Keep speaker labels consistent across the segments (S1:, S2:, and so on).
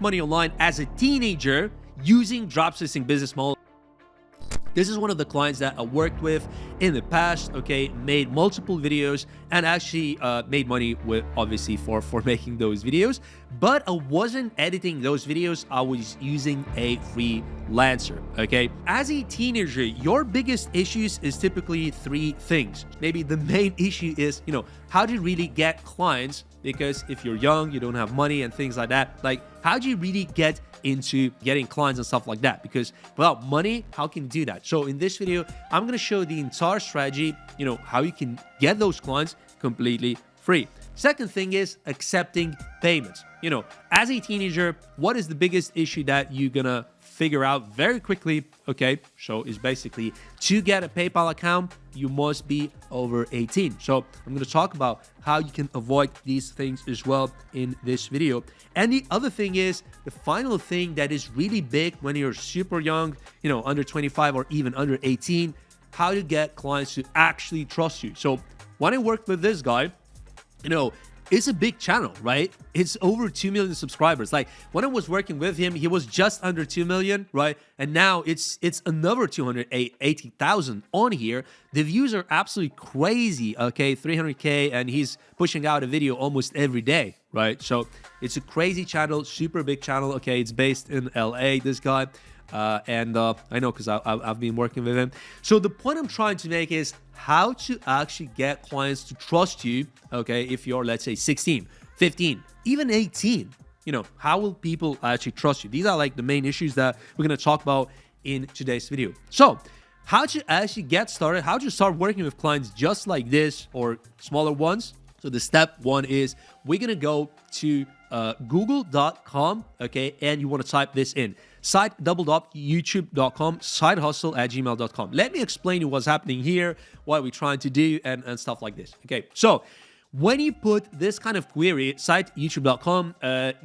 S1: money online as a teenager using dropshipping business model. This is one of the clients that I worked with in the past, okay, made multiple videos and actually made money with, obviously, for making those videos, but I wasn't editing those videos. I was using a freelancer, okay? As a teenager, your biggest issues is typically three things. Maybe the main issue is, how do you really get clients? Because if you're young, you don't have money and things like that, like how do you really get into getting clients and stuff like that? Because without money, how can you do that? So in this video, I'm going to show the entire strategy, how you can get those clients completely free. Second thing is accepting payments. As a teenager, what is the biggest issue that you're going to figure out very quickly? Okay, so it's basically to get a PayPal account, you must be over 18. So I'm going to talk about how you can avoid these things as well in this video. And the other thing is, the final thing that is really big when you're super young, under 25 or even under 18, how to get clients to actually trust you. So when I worked with this guy, it's a big channel, right? It's over 2 million subscribers. Like when I was working with him, he was just under 2 million, right? And now it's another 280,000 on here. The views are absolutely crazy, okay? 300K, and he's pushing out a video almost every day, right? So it's a crazy channel, super big channel, okay? It's based in LA, this guy. I know because I've been working with him. So the point I'm trying to make is how to actually get clients to trust you, okay? If you're, let's say, 16, 15, even 18, how will people actually trust you? These are like the main issues that we're going to talk about in today's video. So how to actually get started, how to start working with clients just like this or smaller ones. So the step one is we're going to go to google.com, okay? And you want to type this in. site.youtube.com, sidehustle@gmail.com. Let me explain you what's happening here, what we're trying to do, and stuff like this. Okay, so when you put this kind of query, site.youtube.com,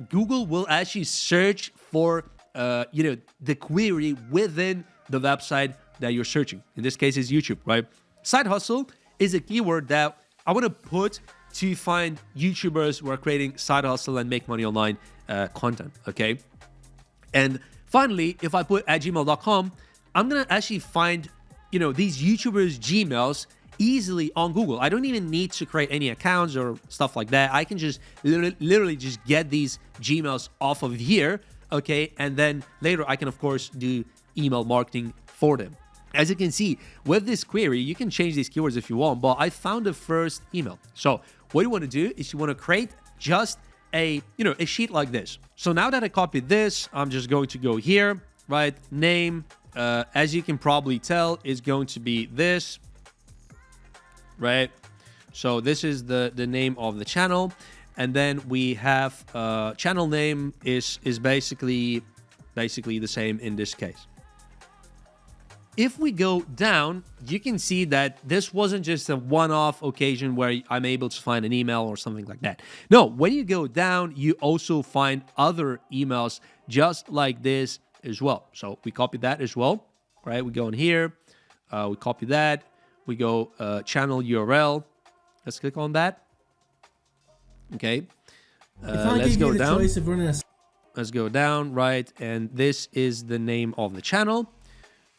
S1: Google will actually search for the query within the website that you're searching. In this case, is YouTube, right? Side hustle is a keyword that I want to put to find YouTubers who are creating side hustle and make money online content, okay? And finally, if I put at gmail.com, I'm going to actually find, these YouTubers' Gmails easily on Google. I don't even need to create any accounts or stuff like that. I can just literally just get these Gmails off of here, okay? And then later I can, of course, do email marketing for them. As you can see, with this query, you can change these keywords if you want, but I found the first email. So what you want to do is you want to create just a sheet like this. So now that I copied this, I'm just going to go here, right? Name, as you can probably tell, is going to be this, right? So this is the name of the channel. And then we have channel name is basically the same in this case. If we go down, you can see that this wasn't just a one-off occasion where I'm able to find an email or something like that. No, when you go down, you also find other emails just like this as well. So we copy that as well, right? We go in here, we copy that, we go channel URL. Let's click on that. Okay, let's go down. Let's go down, right? And this is the name of the channel.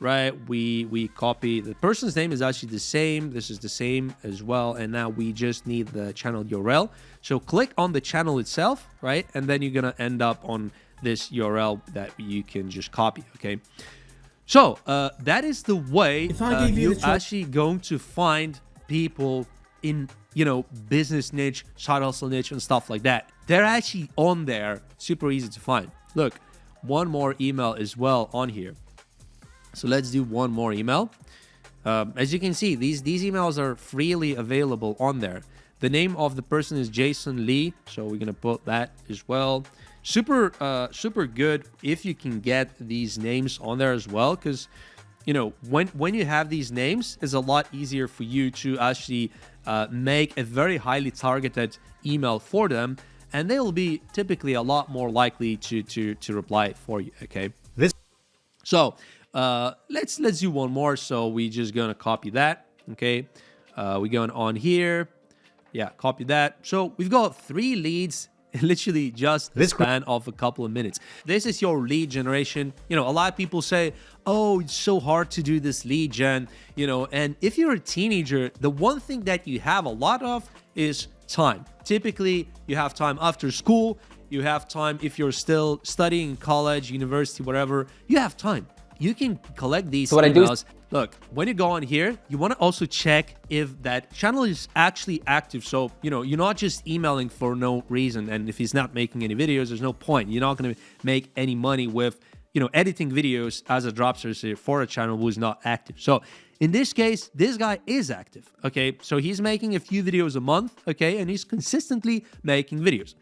S1: Right, we copy the person's name is actually the same. This is the same as well, and now we just need the channel URL. So click on the channel itself, right, and then you're gonna end up on this URL that you can just copy. Okay, so that is the way you're actually going to find people in business niche, side hustle niche, and stuff like that. They're actually on there, super easy to find. Look, one more email as well on here. So let's do one more email. As you can see, these emails are freely available on there. The name of the person is Jason Lee, so we're gonna put that as well. Super good if you can get these names on there as well, because when you have these names, it's a lot easier for you to actually make a very highly targeted email for them, and they will be typically a lot more likely to reply for you. Okay, so let's do one more. So we just gonna copy that. Okay, we going on here. Yeah, copy that. So we've got 3 leads literally just the span of a couple of minutes. This is your lead generation. You know, a lot of people say, oh, it's so hard to do this lead gen, you know, and if you're a teenager, the one thing that you have a lot of is time. Typically, you have time after school, you have time if you're still studying in college, university, whatever, you have time. You can collect these emails. Look, when you go on here, you want to also check if that channel is actually active. So, you know, you're not just emailing for no reason. And if he's not making any videos, there's no point. You're not going to make any money with, you know, editing videos as a dropshipper for a channel who is not active. So in this case, this guy is active. Okay, so he's making a few videos a month. Okay, and he's consistently making videos.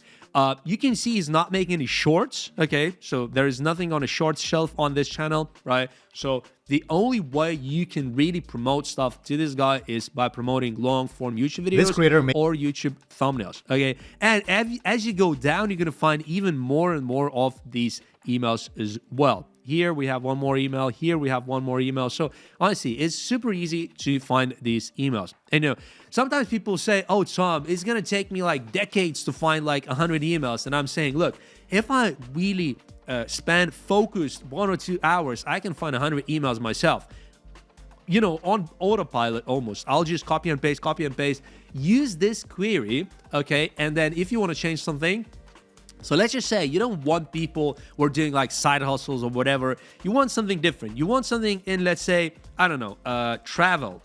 S1: You can see he's not making any shorts. Okay, so there is nothing on a shorts shelf on this channel, right? So the only way you can really promote stuff to this guy is by promoting long form YouTube videos or YouTube thumbnails. Okay, and as you go down, you're gonna find even more and more of these emails as well. Here we have one more email. Here we have one more email. So honestly, it's super easy to find these emails. And you know, sometimes people say, oh, Tom, it's going to take me like decades to find like 100 emails. And I'm saying, look, if I really spend focused 1 or 2 hours, I can find 100 emails myself. You know, on autopilot almost. I'll just copy and paste, use this query, okay? And then if you want to change something, so let's just say you don't want people who are doing like side hustles or whatever. You want something different. You want something in, let's say, I don't know, travel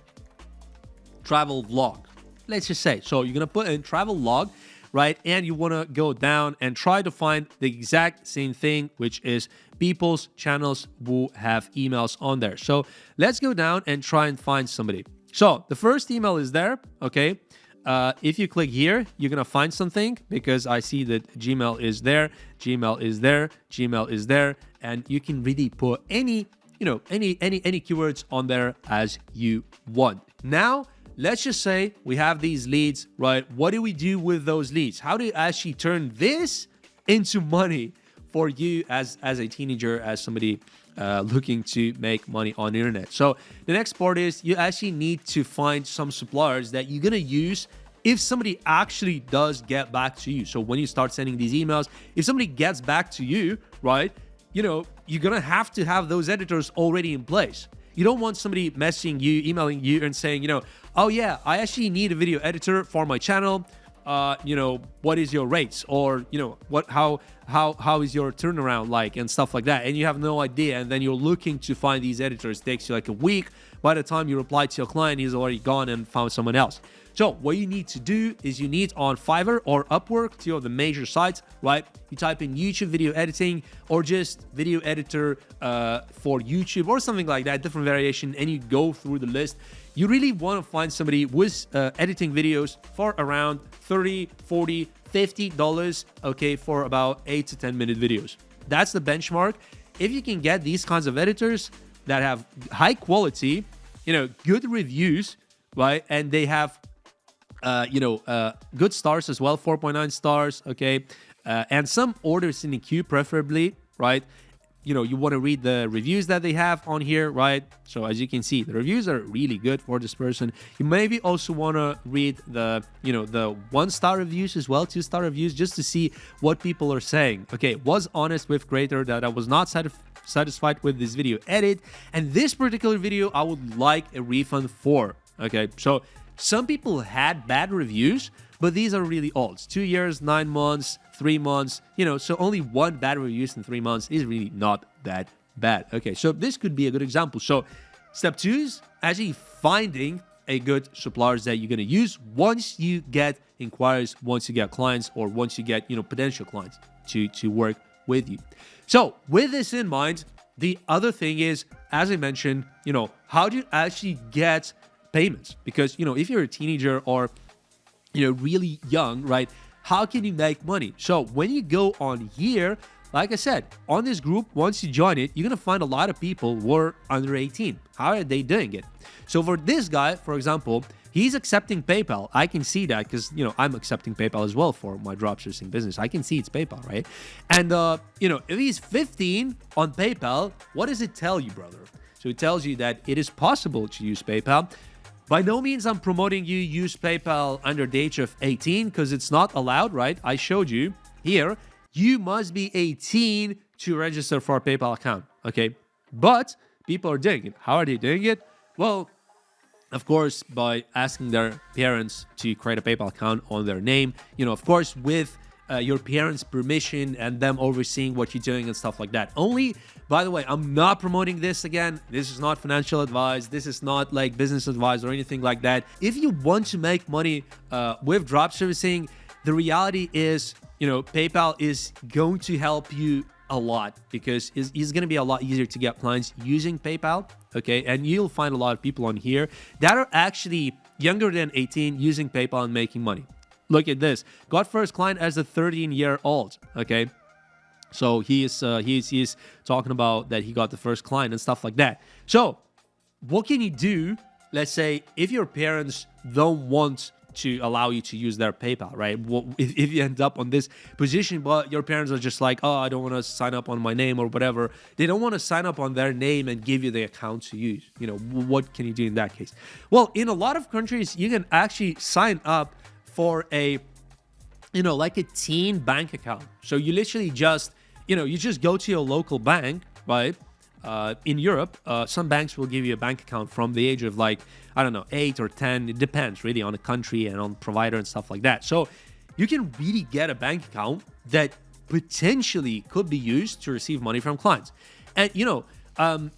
S1: vlog. Let's just say. So you're going to put in travel log, right? And you want to go down and try to find the exact same thing, which is people's channels who have emails on there. So let's go down and try and find somebody. So the first email is there, okay? If you click here, you're gonna find something because I see that Gmail is there, Gmail is there, Gmail is there, and you can really put any, you know, any keywords on there as you want. Now, let's just say we have these leads, right? What do we do with those leads? How do you actually turn this into money for you as a teenager, as somebody looking to make money on the internet? So the next part is you actually need to find some suppliers that you're gonna use if somebody actually does get back to you. So when you start sending these emails, if somebody gets back to you, right, you know, you're gonna have to have those editors already in place. You don't want somebody messaging you, emailing you and saying, you know, oh yeah, I actually need a video editor for my channel. You know, what is your rates, or you know, how is your turnaround like, and stuff like that, and you have no idea, and then you're looking to find these editors. It takes you like a week. By the time you reply to your client, he's already gone and found someone else. So what you need to do is you need on Fiverr or Upwork, two of the major sites, right? You type in YouTube video editing or just video editor for YouTube or something like that, different variation, and you go through the list. You really want to find somebody with editing videos for around $30, $40, $50, okay, for about 8 to 10 minute videos. That's the benchmark. If you can get these kinds of editors that have high quality, you know, good reviews, right, and they have good stars as well, 4.9 stars, okay, and some orders in the queue preferably, right? You know, you want to read the reviews that they have on here, right? So as you can see, the reviews are really good for this person. You maybe also want to read the, you know, the 1-star reviews as well, 2-star reviews, just to see what people are saying. Okay, was honest with creator that I was not satisfied with this video edit, and this particular video I would like a refund for. Okay, so some people had bad reviews, but these are really old. 2 years, 9 months, 3 months, you know, so only one bad review in 3 months is really not that bad. Okay, so this could be a good example. So step 2 is actually finding a good suppliers that you're going to use once you get inquiries, once you get clients, or once you get, you know, potential clients to work with you. So with this in mind, the other thing is, as I mentioned, you know, how do you actually get payments? Because, you know, if you're a teenager or, you know, really young, right, how can you make money? So when you go on here, like I said, on this group, once you join it, you're going to find a lot of people who are under 18. How are they doing it? So for this guy, for example, he's accepting PayPal. I can see that because, you know, I'm accepting PayPal as well for my dropshipping business. I can see it's PayPal, right? And, you know, if he's 15 on PayPal, what does it tell you, brother? So it tells you that it is possible to use PayPal. By no means I'm promoting you use PayPal under the age of 18 because it's not allowed, right? I showed you here, you must be 18 to register for a PayPal account, okay? But people are doing it. How are they doing it? Well, of course, by asking their parents to create a PayPal account on their name, of course, with your parents' permission and them overseeing what you're doing and stuff like that. Only, by the way, I'm not promoting this again. This is not financial advice. This is not like business advice or anything like that. If you want to make money with drop servicing, the reality is, PayPal is going to help you a lot because it's going to be a lot easier to get clients using PayPal, okay? And you'll find a lot of people on here that are actually younger than 18 using PayPal and making money. Look at this. Got first client as a 13-year-old, okay? So he's talking about that he got the first client and stuff like that. So what can you do, let's say, if your parents don't want to allow you to use their PayPal, right? If you end up on this position, but your parents are just like, oh, I don't want to sign up on my name or whatever. They don't want to sign up on their name and give you the account to use. What can you do in that case? Well, in a lot of countries, you can actually sign up for a, like a teen bank account. So you literally just, you just go to your local bank, right? In Europe, some banks will give you a bank account from the age of 8 or 10. It depends really on the country and on provider and stuff like that. So you can really get a bank account that potentially could be used to receive money from clients. And,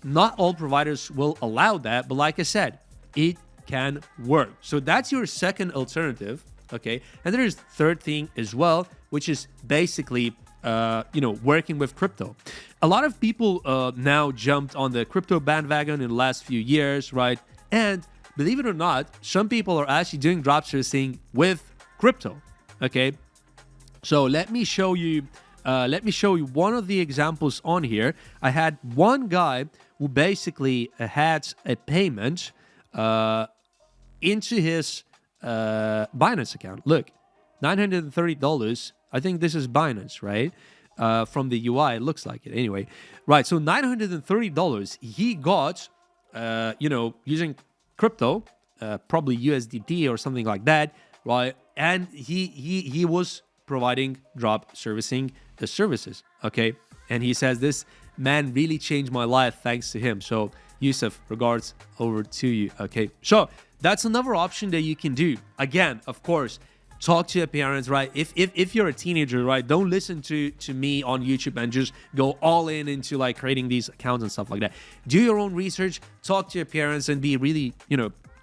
S1: not all providers will allow that. But like I said, it can work. So that's your second alternative. Okay. And there is third thing as well, which is basically working with crypto. A lot of people now jumped on the crypto bandwagon in the last few years, right? And believe it or not, some people are actually doing drop servicing with crypto. Okay, so let me show you one of the examples on here. I had one guy who basically had a payment into his Binance account. Look, $930. I think this is Binance, right? From the UI, it looks like it. Anyway, right. So $930 he got, using crypto, probably USDT or something like that, right? And he was providing drop servicing the services, okay? And he says, this man really changed my life thanks to him. So Yusuf, regards over to you, okay? So that's another option that you can do. Again, of course, talk to your parents, right? If you're a teenager, right, don't listen to me on YouTube and just go all into creating these accounts and stuff like that. Do your own research, talk to your parents, and be really,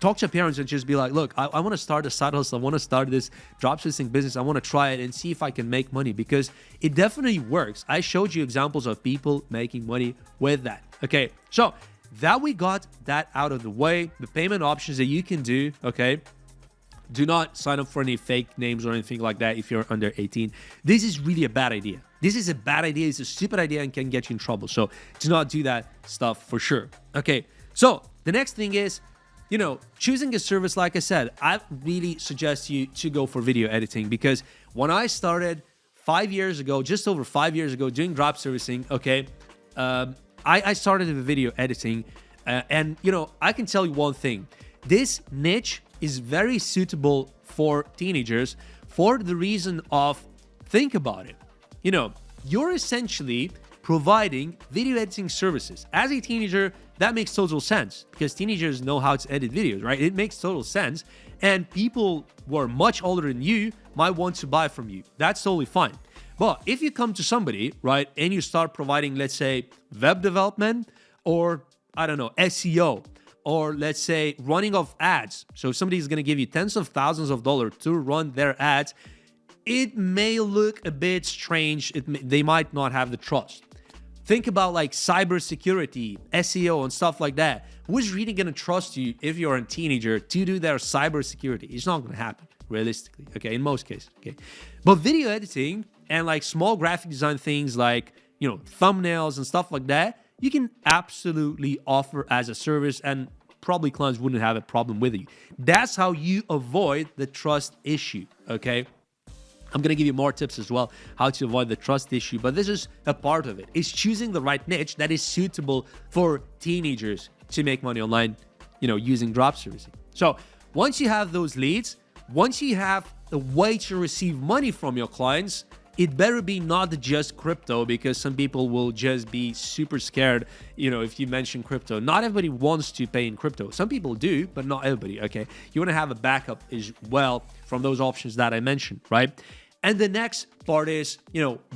S1: talk to your parents and just be like, look, I want to start a side hustle. I want to start this dropshipping business. I want to try it and see if I can make money because it definitely works. I showed you examples of people making money with that. Okay, so that we got that out of the way, the payment options that you can do, okay? Do not sign up for any fake names or anything like that if you're under 18. This is really a bad idea. This is a bad idea. It's a stupid idea and can get you in trouble. So do not do that stuff for sure. Okay, so the next thing is, choosing a service, like I said, I really suggest you to go for video editing because when I started 5 years ago, just over 5 years ago, doing drop servicing, okay, I started with video editing and, I can tell you one thing. This niche is very suitable for teenagers for the reason of, think about it. You're essentially providing video editing services. As a teenager, that makes total sense because teenagers know how to edit videos, right? It makes total sense. And people who are much older than you might want to buy from you. That's totally fine. But if you come to somebody, right, and you start providing, let's say, web development or, I don't know, SEO, or let's say running of ads. So if somebody is going to give you tens of thousands of dollars to run their ads, it may look a bit strange. They might not have the trust. Think about cybersecurity, SEO, and stuff like that. Who's really going to trust you if you're a teenager to do their cybersecurity? It's not going to happen, realistically, okay, in most cases, okay? But video editing and small graphic design things thumbnails and stuff like that, you can absolutely offer as a service and probably clients wouldn't have a problem with you. That's how you avoid the trust issue, okay? I'm going to give you more tips as well, how to avoid the trust issue, but this is a part of it. It's choosing the right niche that is suitable for teenagers to make money online, using drop servicing. So once you have those leads, once you have a way to receive money from your clients, it better be not just crypto, because some people will just be super scared, if you mention crypto. Not everybody wants to pay in crypto. Some people do, but not everybody, okay? You want to have a backup as well from those options that I mentioned, right? And the next part is,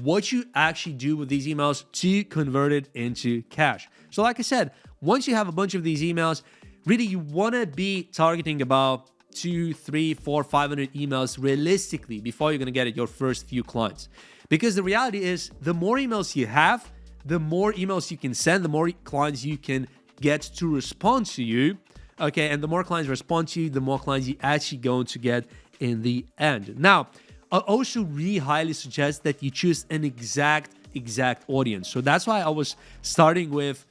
S1: what you actually do with these emails to convert it into cash. So like I said, once you have a bunch of these emails, really you want to be targeting about 2, 3, 4, 500 emails realistically before you're going to get your first few clients. Because the reality is, the more emails you have, the more emails you can send, the more clients you can get to respond to you. Okay, and the more clients respond to you, the more clients you actually going to get in the end. Now, I also really highly suggest that you choose an exact audience. So that's why I was starting with,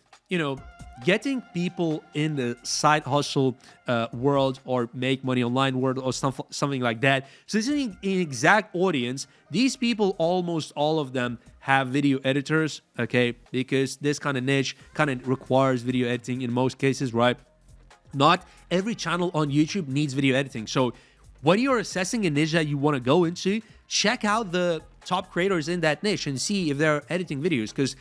S1: getting people in the side hustle world or make money online world or something like that. So this is an exact audience. These people, almost all of them have video editors, okay? Because this kind of niche kind of requires video editing in most cases, right? Not every channel on YouTube needs video editing. So when you're assessing a niche that you want to go into, check out the top creators in that niche and see if they're editing videos. Because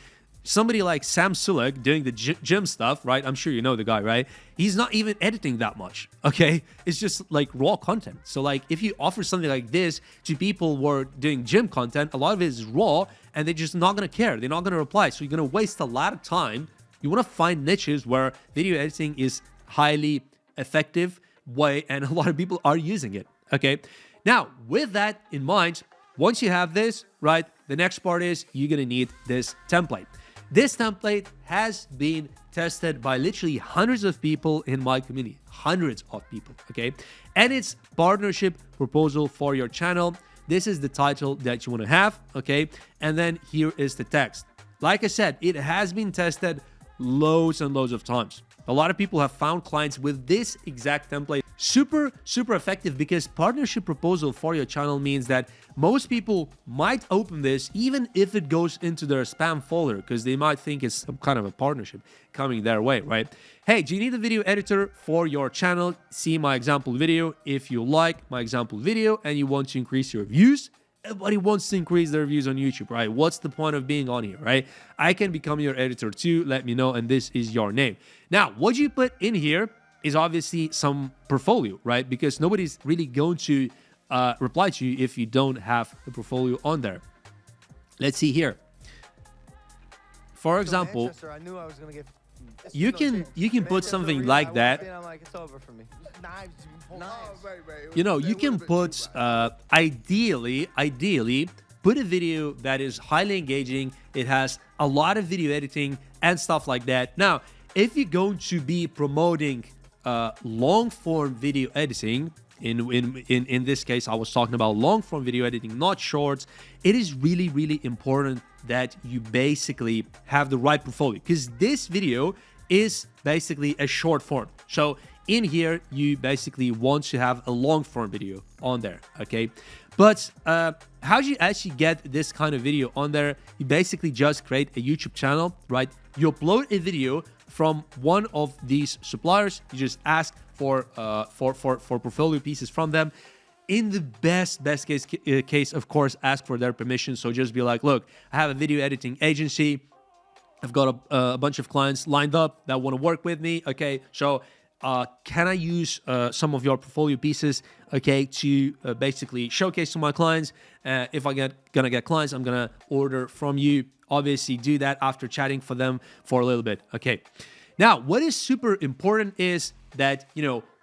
S1: somebody like Sam Sulek doing the gym stuff, right? I'm sure you know the guy, right? He's not even editing that much, okay? It's just like raw content. So like if you offer something like this to people who are doing gym content, a lot of it is raw and they're just not going to care. They're not going to reply. So you're going to waste a lot of time. You want to find niches where video editing is highly effective way and a lot of people are using it, okay? Now, with that in mind, once you have this, right, the next part is you're going to need this template. This template has been tested by literally hundreds of people in my community, hundreds of people, okay? And it's partnership proposal for your channel. This is the title that you want to have, okay? And then here is the text. Like I said, it has been tested loads and loads of times. A lot of people have found clients with this exact template. Super effective, because partnership proposal for your channel means that most people might open this even if it goes into their spam folder, because they might think it's some kind of a partnership coming their way, right? Hey, do you need a video editor for your channel? See my example video. If you like my example video and you want to increase your views, everybody wants to increase their views on YouTube, right? What's the point of being on here, right? I can become your editor too. Let me know, and this is your name. Now, what you put in here is obviously some portfolio, right? Because nobody's really going to reply to you if you don't have the portfolio on there. Let's see here. For example,
S2: I knew I was gonna get.
S1: you can put something like that.
S2: I'm like, it's over for me.
S1: You can put ideally put a video that is highly engaging. It has a lot of video editing and stuff like that. Now, if you're going to be promoting long form video editing, in this case I was talking about long form video editing, not shorts, it is really important that you basically have the right portfolio, because this video is basically a short form. So in here you basically want to have a long form video on there, okay? But how do you actually get this kind of video on there? You basically just create a YouTube channel, right? You upload a video from one of these suppliers. You just ask for portfolio pieces from them. In the best case, of course, ask for their permission. So just be like, look, I have a video editing agency. I've got a bunch of clients lined up that want to work with me. Okay, so can I use some of your portfolio pieces, okay, to basically showcase to my clients? If I gonna get clients, I'm gonna order from you. Obviously, do that after chatting for them for a little bit, okay? Now, what is super important is that,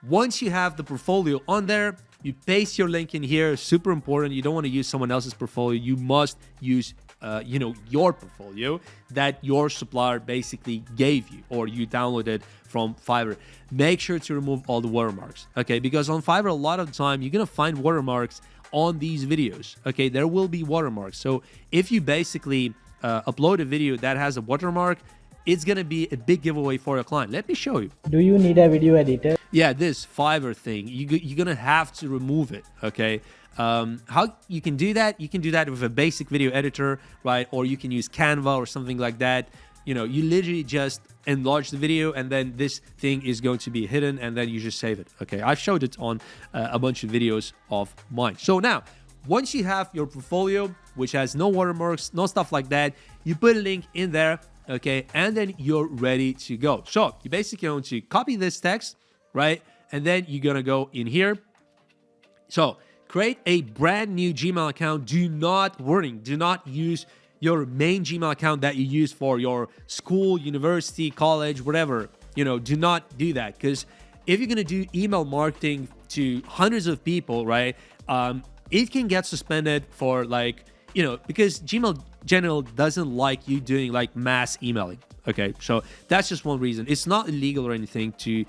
S1: once you have the portfolio on there, you paste your link in here. Super important. You don't want to use someone else's portfolio. You must use your portfolio that your supplier basically gave you, or you downloaded from Fiverr. Make sure to remove all the watermarks, okay? Because on Fiverr, a lot of the time, you're going to find watermarks on these videos, okay? There will be watermarks. So if you basically upload a video that has a watermark, it's going to be a big giveaway for your client. Let me show you.
S3: Do you need a video editor?
S1: Yeah, this Fiverr thing, you're going to have to remove it, okay? How you can do that? You can do that with a basic video editor, right? Or you can use Canva or something like that. You literally just enlarge the video, and then this thing is going to be hidden, and then you just save it, okay? I've showed it on a bunch of videos of mine. So now, once you have your portfolio, which has no watermarks, no stuff like that, you put a link in there, okay, and then you're ready to go. So you basically going to copy this text, right? And then you're gonna go in here. So create a brand new Gmail account. Do not use your main Gmail account that you use for your school, university, college, whatever. Do not do that, because if you're gonna do email marketing to hundreds of people, right, it can get suspended for because Gmail general doesn't like you doing like mass emailing. Okay, so that's just one reason. It's not illegal or anything to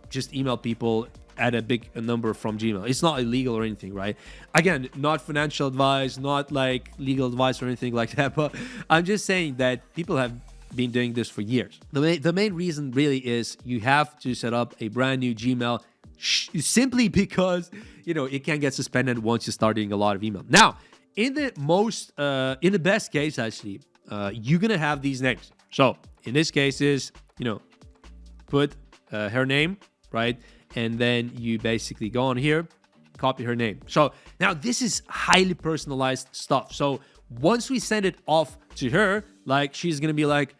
S1: just email people at a big number from Gmail. It's not illegal or anything, right? Again, not financial advice, not like legal advice or anything like that, but I'm just saying that people have been doing this for years. The main reason really is you have to set up a brand new Gmail simply because it can get suspended once you start doing a lot of email. Now, in the best case, actually, you're gonna have these names. So in this case is put her name, right? And then you basically go on here, copy her name. So now this is highly personalized stuff. So once we send it off to her, like, she's gonna be like,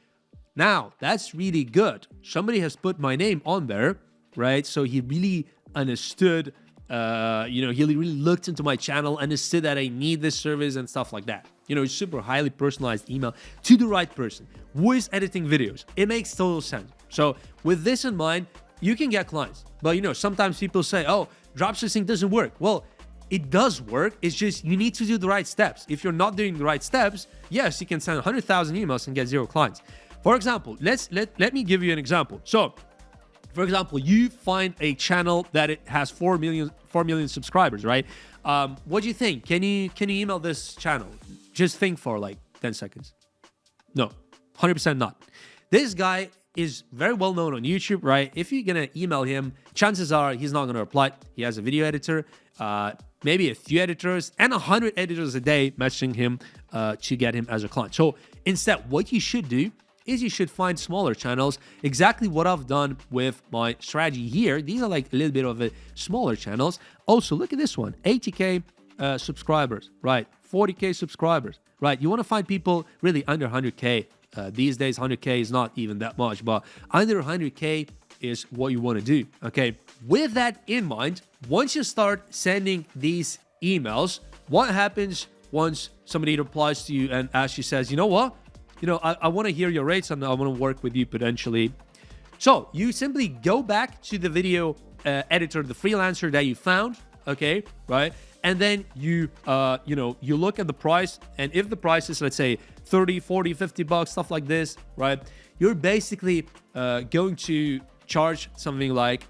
S1: now that's really good. Somebody has put my name on there, right? So he really understood, he really looked into my channel, understood that I need this service and stuff like that. It's super highly personalized email to the right person who is editing videos. It makes total sense. So with this in mind, you can get clients. But sometimes people say, oh, dropshipping doesn't work. Well, it does work. It's just you need to do the right steps. If you're not doing the right steps, yes, you can send 100,000 emails and get 0 clients. For example, let me give you an example. So, for example, you find a channel that it has 4 million subscribers, right? What do you think? Can you email this channel? Just think for like 10 seconds. No, 100% not. This guy is very well known on YouTube, right? If you're gonna email him, chances are he's not gonna reply. He has a video editor, maybe a few editors, and 100 editors a day messaging him to get him as a client. So instead, what you should do is you should find smaller channels. Exactly what I've done with my strategy here. These are like a little bit of a smaller channels. Also, look at this one, 80K subscribers, right? 40K subscribers, right? You want to find people really under 100K. These days, 100K is not even that much, but under 100K is what you want to do, okay? With that in mind, once you start sending these emails, what happens once somebody replies to you and actually says, you know what? I want to hear your rates and I want to work with you potentially. So you simply go back to the video editor, the freelancer that you found, okay, right? And then you look at the price, and if the price is, let's say, 30, 40, 50 bucks, stuff like this, right? You're basically going to charge something like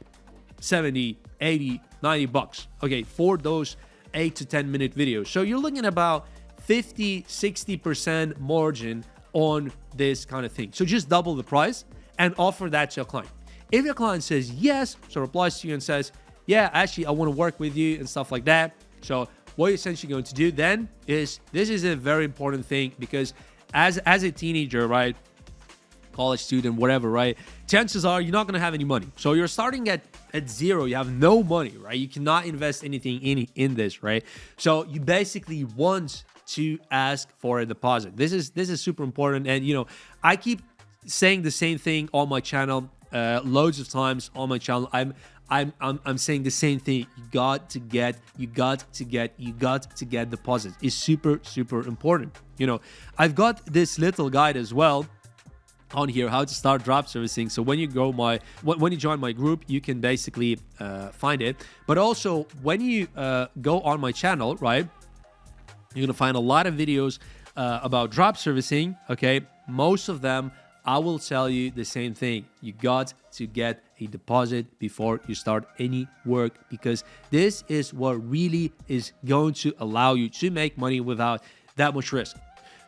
S1: 70, 80, 90 bucks, okay, for those 8 to 10 minute videos. So you're looking at about 50, 60% margin on this kind of thing. So just double the price and offer that to your client. If your client says yes, so replies to you and says, yeah, actually, I want to work with you and stuff like that. So what you're essentially going to do then is, this is a very important thing, because as a teenager, right, college student, whatever, right, chances are you're not going to have any money. So you're starting at zero. You have no money, right? You cannot invest anything in this, right? So you basically want to ask for a deposit. This is super important. And I keep saying the same thing on my channel loads of times on my channel. I'm saying the same thing. You got to get deposit. It's super important. I've got this little guide as well on here, how to start drop servicing. So when you join my group, you can basically find it. But also when you go on my channel, right, you're gonna find a lot of videos about drop servicing. Okay, most of them I will tell you the same thing. You got to get a deposit before you start any work, because this is what really is going to allow you to make money without that much risk.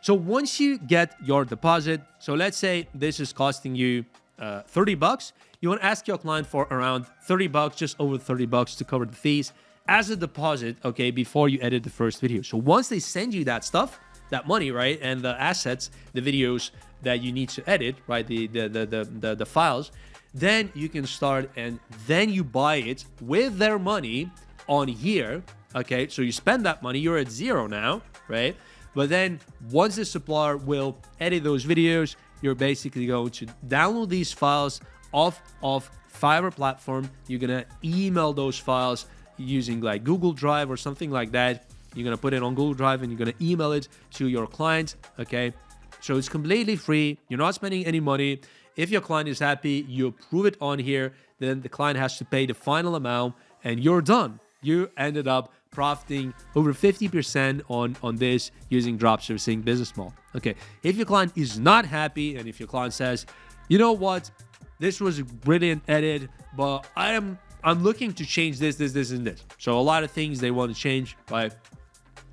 S1: So once you get your deposit, so let's say this is costing you 30 bucks, you want to ask your client for around 30 bucks, just over 30 bucks to cover the fees as a deposit, okay, before you edit the first video. So once they send you that stuff, that money, right, and the assets, the videos that you need to edit, right, the files, then you can start, and then you buy it with their money on here, Okay, so you spend that money, you're at zero now, right? But then once the supplier will edit those videos, you're basically going to download these files off of Fiverr platform. You're gonna email those files using like Google Drive or something like that. You're gonna put it on Google Drive and you're gonna email it to your client. Okay, so it's completely free. You're not spending any money. If your client is happy, you approve it on here, then the client has to pay the final amount and you're done. You ended up profiting over 50% on this using dropshipping business model. Okay, if your client is not happy and if your client says, you know what, this was a brilliant edit, but I'm looking to change this, and this. So a lot of things they want to change, but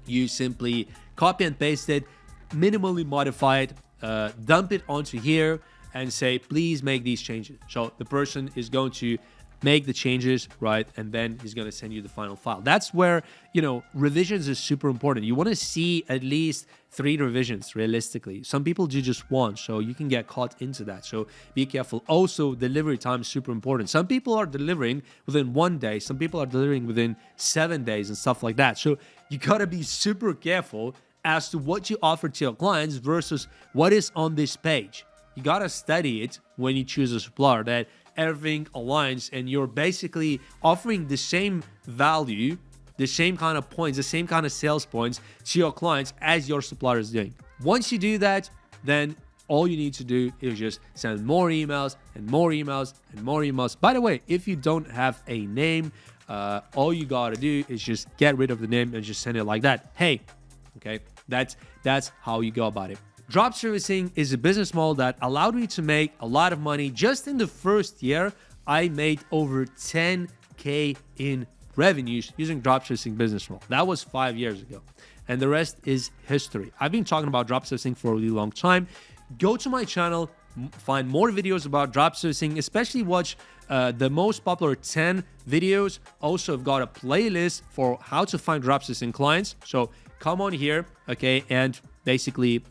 S1: you simply copy and paste it, minimally modify it, dump it onto here and say, please make these changes. So the person is going to make the changes, right? And then he's going to send you the final file. That's where, revisions is super important. You want to see at least 3 revisions realistically. Some people do just one, so you can get caught into that. So be careful. Also, delivery time is super important. Some people are delivering within 1 day. Some people are delivering within 7 days and stuff like that. So you got to be super careful as to what you offer to your clients versus what is on this page. You got to study it when you choose a supplier, that everything aligns and you're basically offering the same value, the same kind of points, the same kind of sales points to your clients as your supplier is doing. Once you do that, then all you need to do is just send more emails and more emails and more emails. By the way, if you don't have a name, all you got to do is just get rid of the name and just send it like that. Hey, okay, that's how you go about it. Drop servicing is a business model that allowed me to make a lot of money. Just in the first year, I made over 10K in revenues using drop servicing business model. That was 5 years ago. And the rest is history. I've been talking about drop servicing for a really long time. Go to my channel, find more videos about drop servicing, especially watch the most popular 10 videos. Also, I've got a playlist for how to find drop servicing clients. So come on here, okay, and basically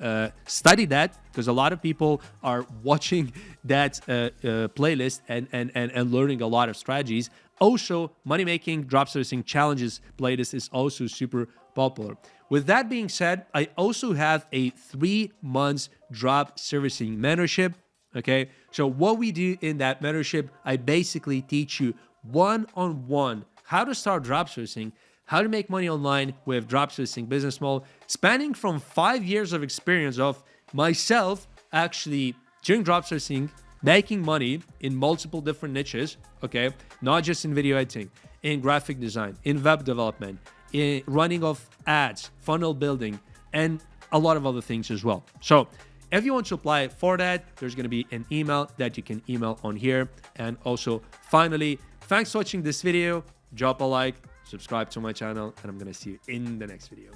S1: study that, because a lot of people are watching that playlist and learning a lot of strategies. Also, money making drop servicing challenges playlist is also super popular. With that being said, I also have a 3 months drop servicing mentorship. Okay, so what we do in that mentorship, I basically teach you one-on-one how to start drop servicing, how to make money online with drop servicing business model, spanning from 5 years of experience of myself actually doing drop servicing, making money in multiple different niches, okay? Not just in video editing, in graphic design, in web development, in running of ads, funnel building, and a lot of other things as well. So if you want to apply for that, there's going to be an email that you can email on here. And also, finally, thanks for watching this video. Drop a like, subscribe to my channel, and I'm going to see you in the next video.